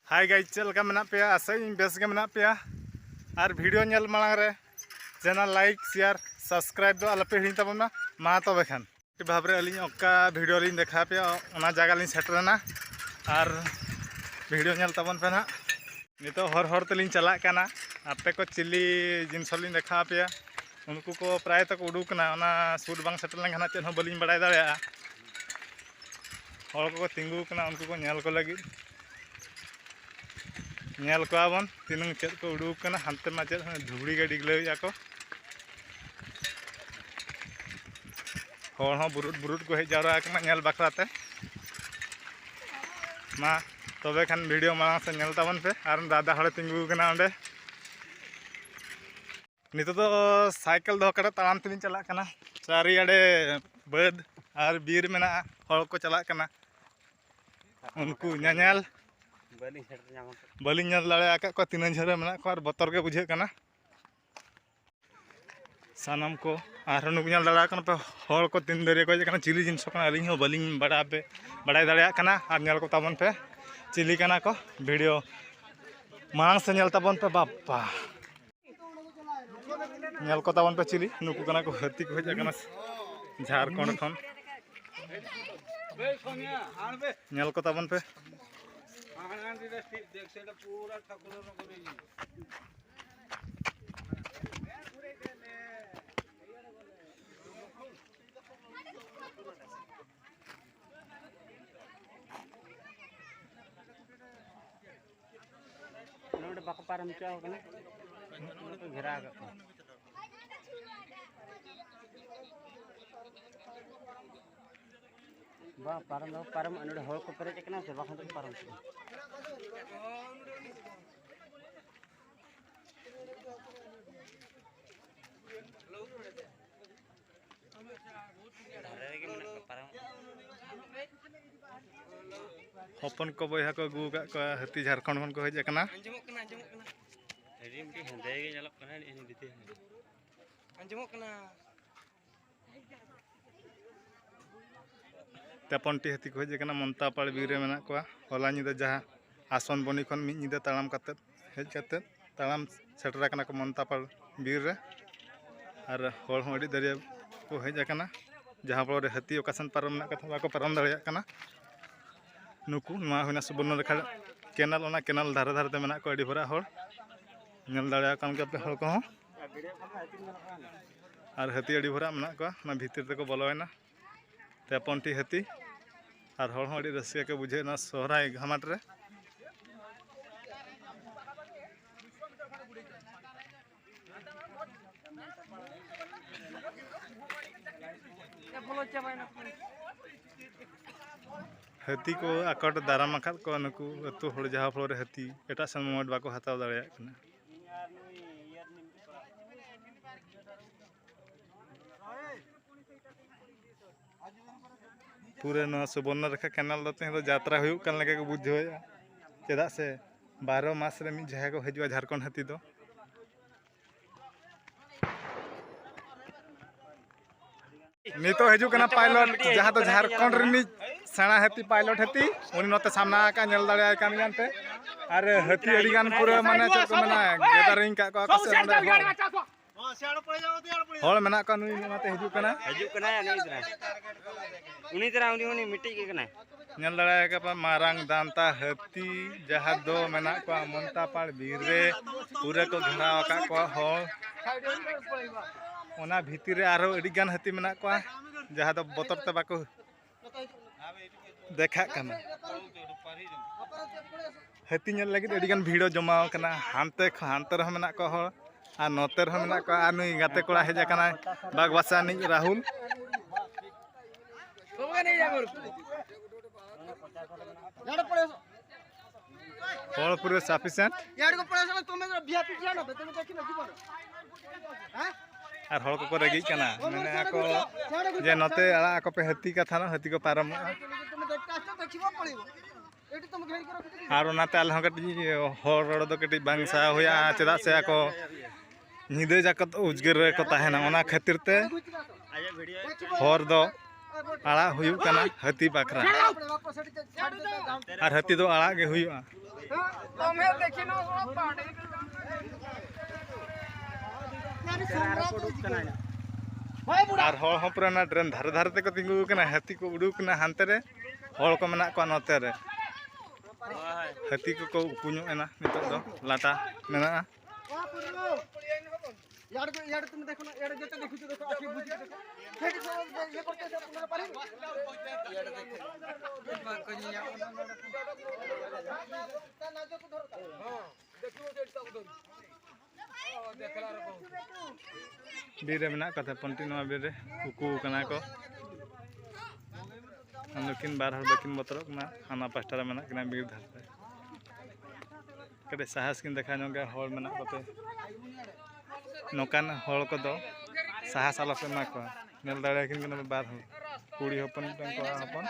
Hi guys चलका मेना पे आशा base के मेना पे और वीडियो नेल मांग रे चैनल लाइक शेयर सब्सक्राइब दो आलपे हिड़ी तबना मा तबे खान भाव रे अली अका वीडियो लिंग देखा पे ओना जगह लिंग सेटरना और वीडियो नेल तबन पे ना नितो हर हर तलिंग चला काना आपे को चिल्ली जिनस लिंग देखा पे उनको को प्राय तक उडुकना ओना सूट बांग सेटल लेंखाना चेन हो बलिंग बड़ाय दाड़ेया हर को तिंगु कना उनको को नेल को लगी नेल कोबन तीनंग चेद को उडुकना हानते मा चेद धुबड़ी गाड़ी गलैया को हर बुरुट बुरुट को हेज जावरा कना नेल बाखराते मा तबे खान वीडियो मांग से नेल ताबन पे और दादा हड़े तिंगु कना ओंडे नितो तो साइकिल दो कड़े ताम तेलिंग चला कना चारी आड़े बद और बीर मेना हर को चला कना उनको नेल बलिंग दाड़ा को तीन झरे में और बतर के बुझे सानम को और नुक दाड़ा पे हर को तीन दरिया को चिली जिनस अली बलिंग बड़ा पे बड़ा दाड़ा और नेल को ताबन पे चिली को वीडियो मांग से नेल ताबन पे बापा नेल को ताबन पे चिली नुक को हाथी को हेज झारखंड खन नेल को ताबन पे बाको पारम चाव कने घेरा बा पारम पारम अनोडे हol को पेरे चकना से बाखन तो पारम हपन को बया को अगू का हाथी झारखंड खन को हेज कना तेपनटी हाथी को हेज कना मनतापाड़ बीर रे मेना को होला निदा जहाँ आसन बनी खन मिद निदा ताड़ाम कते हेज कते ताड़ाम सेटर कना को मनतापाड़ बीर रे और हर हो अड़ी दरिया को हेज कना जहाँ फल रे हाथी ओकासन पारम ना कथा बाको पारम दाड़ेया कना नुकु नुआ होना सुबर्ण रेखा केनाल ओना केनाल धारे धारे मेना को अड़ी भरा हर नेल दाड़ेया कान के पे हर को और हाथी अड़ी भरा मेना को ना भीतर तक बोलोयना तेपनटी हाथी और हर अड़ी रसिया के बुझे ना सोहराय घामाट रे हाथी को आकट दाराम आकाद को नुकु अतु हड़ जहाँ फल हाथी एटा सन मोमेंट बाको हताव दाड़ेया कना पूरे ना सुबर्ण रेखा केनाल दो तेज यात्रा हुयुक कान लगे को बुझेया चेदा से 12 मास रे मिद जगह को हजुआ झारखंड हाथी दो नितो हजु कना पायलट जहाँ तो झारखंड रे सेना हाथी पायलट हाथी उनी नते सामना का नेल दाड़ेया कान गानते और हाथी अड़ी गान पूरा माने चेक को मना गेदरिंग का को से हol मेना का नुई माते हजु कना उनी तरह उनी मिट्टी के कना नेल दाड़ेया का मारांग दांता हाथी जहाँ दो मेना को मनतापाड़ बीर रे पूरे को घेराव का को हol ओना भीतर रे आरो अड़ी गान हाथी मेना को जहाँ दो बतर ते बाको देखा कना हाथी नेल लगी अड़ी गान भीड़ो जमाव कना हानते हानते रह मेना को हol और नोते रह मेना को आ नुई गाते कोड़ा हेज कना बागवासा नि राहुल हल पूरे सफिशिएंट और हल को रेगी कना माने को जे नते आला को पे हाथी कथा ना हाथी को पारम और ओनाते आल हं कटी हर रोड दो कटी बांगसा होया चेदा से को निदे जाकत उजगर को ताहेना ओना खातिर ते हर दो आड़ा हुयुक कना हाथी बाखरा और हाथी दो आड़ा गे हुयुआ और हर हो पूरा ड्रेन धारे धारे ते को तिंगु कना हाथी को उडुक ना हानते रे हर को मेना को नते रे हाथी को कुñu एना नितो दो लाटा मेना यार तुम देखो ना यार जते देखु देखो आखि बुझी देखो फेटी से ये करते से पुनः पारी यार देखो बात को नहीं ना जो को धरता हां देखियो जेटा को धर हां देखला रे बीर रे मेना कथा पंटी नवा बीर रे उकु कना को हम लेकिन बार हर बकिन बतरक ना हाना पास्टा रे मेना कना बीर धरते कदे साहस किन देखा नोगा हर मेना कते नौकान हल को दो साहस आलो पे को नेल दाड़ा किन कना बार हो कुड़ी हपन को हपन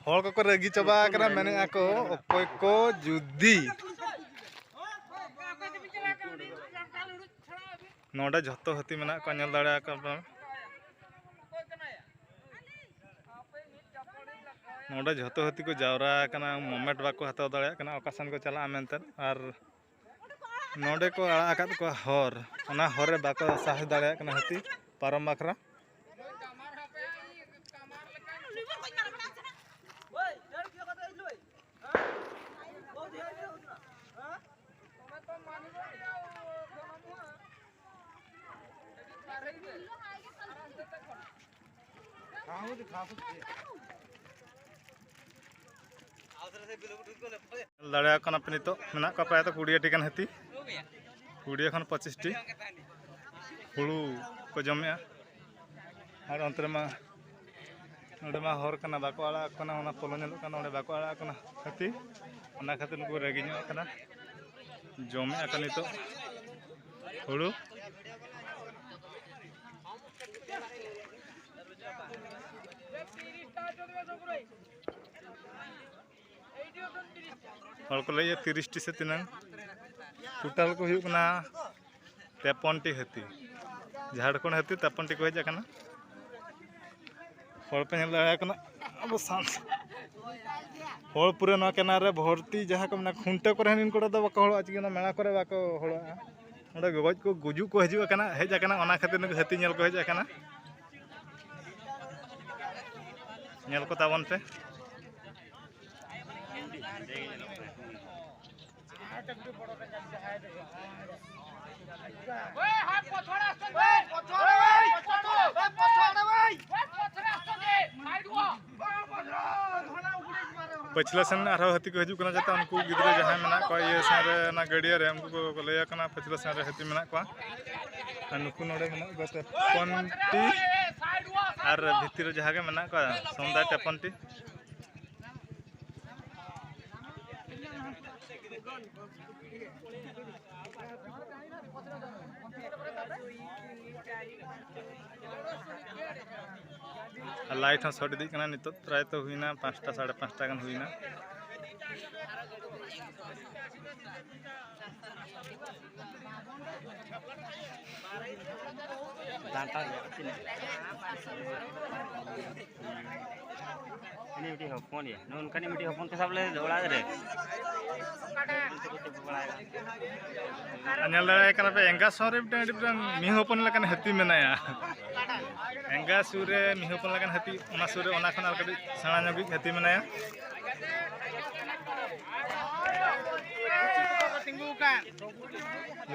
हल को रेगी चबा करा मैंने आको ओकोय को जुदी नोडा झतो हती मेना को नेल दाड़ा को नोडे झतो हती को जावरा कना मोमेंट बाको हताव दाड़ा कना ओकासन को चला मेनते और नोडे को आड़ा आकाद को हर ओना हर रे बाको साहस दाड़ा कना हती पारम बाखरा दाड़ा कना पे नितो मेना को प्राय तो 20 टी कन हती 20 खन 25 टी हुळु को जमे और अंतरे मा नोडे मा हर कना बाको आड़ा कना ओना पोलो नेलो कना ओडे बाको आड़ा कना हती ओना खातिर नुको रेगी नो कना जमे कना नितो हुळु हर को लई 30 टी से तिना टोटल को हुई कना 53 टी हती झारखंड हती 53 टी को हेज कना हर पे नेला कना अब सांस हर पूरे न केना रे भर्ती जहां को ना खुंटे करे हनिन को दो बको हळ आजि ना मेला करे बाको हळ ओडे गगज को गुजु को हजु कना हेज कना ओना खातिर न हती नेल को हेज कना नेल को तावन पे पछला सन आरो हती को हजू कना जता उनको गिदरे जहां मेना को ये सारे ना गड़िया रे हमको को लया कना पछला सारे हती मेना को नुकु नोडे मेना गते पंटी आर भितिर जहां के मेना को समदा टपंटी लाइट हाँ सट दी कना नितो प्राय तो हुईना 5टा 5:30 gun हुईना ini miti hopon ya non kan miti hopon ke sable dola रे anyal dara kana pe enga sore different mi hopon lakan hati menaya enga sure mi hopon lakan hati ona sure ona khana kadi sena nyogi hati menaya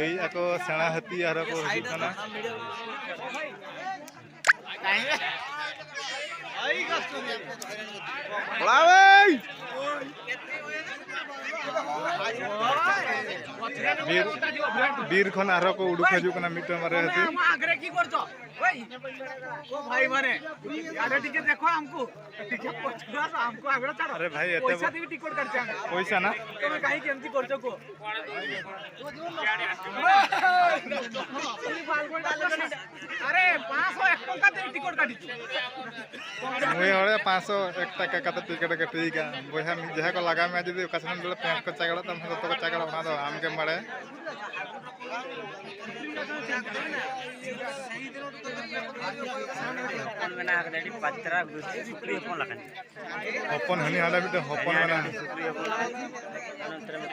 ei ako sena hati aro ko hujud kana बीर खन आरो को उडुक हजू कना मिट मारे हती आगरे की करछो ओई ओ भाई माने यारे टिके देखो हमको टिके पछुआ हमको आगरे चढ़ो अरे भाई एते पैसा देबी टिकट करछा पैसा ना तमे काहे केमती करछो को अरे 501 टका दे टिकट काटी मुई हड़े 501 टाका कते टिकट कटी का बोहा जहा को लगा में जदी ओकासन बेले पेंट को चागड़ा तम तो को चागड़ा ना दो आम के मारे हॉपन में ना कदे पत्रा गुस्ती सुकरी हॉपन लखन हॉपन हनी हाले बिटे हॉपन बना सुकरी हॉपन अनंतर में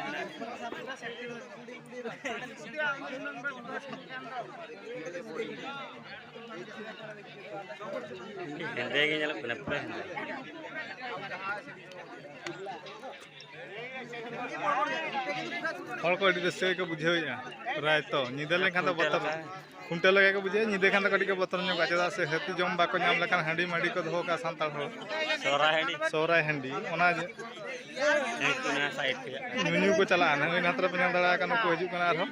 हेंदे के जल पुनः पूरा हर को दृश्य को बुझेया प्राय तो निदे लेखान तो बतर खुंटे लगे को बुझे निदे खान तो कटी के बतर नो चेदा से हेती जम बाको नाम लेखान हंडी मडी को धो का सांताल हो सोराय हंडी ओना साइड के न्यू को चला ना नात्र पे दड़ा का नको हिजु कना आरो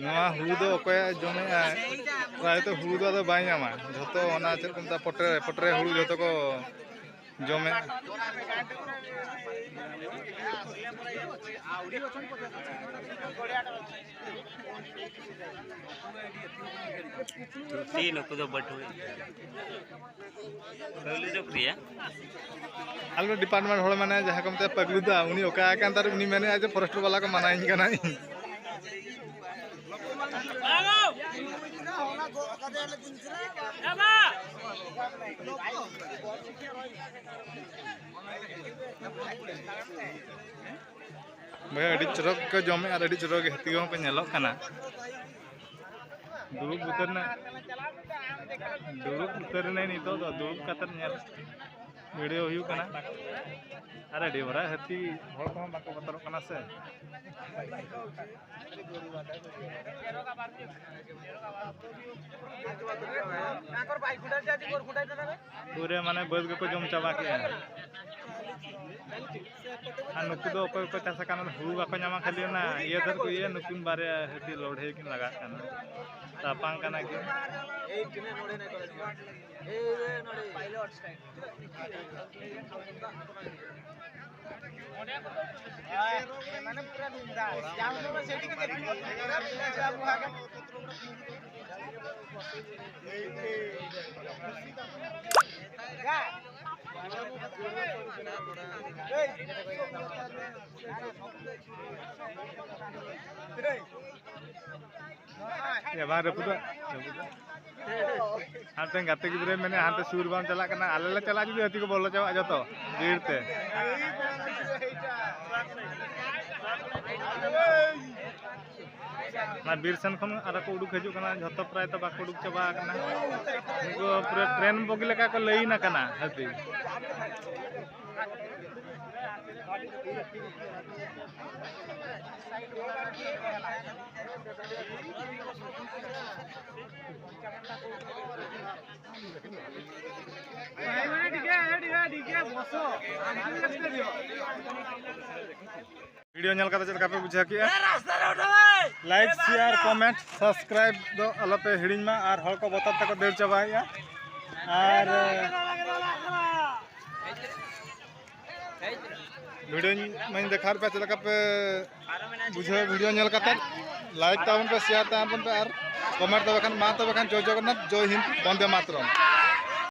नवा हुरु दो ओकय जमे प्राय तो हुरु दो बाय नामा जतो ओना चेद कोनता पटरे हुरु जतो को जमे तीन को तो बटू पहले जो प्रिया आलो डिपार्टमेंट होड़ माने जहा को मते पगलुदा उनी ओका कान तार उनी माने आज फॉरेस्ट वाला को मनाइन कना भैया अड़ी चरक को जमे और अड़ी चरक हेती को पे नेलो कना दुरुप उतर नहीं नितो तो दुरुप कतर नेल वीडियो हुई कना अरे डेवरा हेती हर को बाको बतर कना से पूरे माने बस को जम चाबा के नुकु दो अकोय को चासा कान हुरु बाको नामा खाली ना ये धर को ये नुकुन बारे हेती लड़े किन लगा काना तापांग काना के या बारे पुरा हाते गाते गिदरे मैंने हाते सुर बाम चला करना आले चला जुदी हती को बोलो चावा जतो बीरते ना बीरसन खन आरा को उडुक हजु कना जतो प्राय तो बाको उडुक चाबा कना निको पूरा ट्रेन बगी लेका को लई ना कना हती वीडियो नल का चल पे बुझा कि लाइक शेयर कमेंट सब्सक्राइब दो अल पे हिड़ी में और हर को बता तक देर चाबाया और वीडियो मैं देखा पे चल पे बुझे वीडियो नल का लाइक ताबन पे शेयर ताबन पे और कमेंट तब मा तब जय जगन्नाथ जय हिंद वंदे मातरम।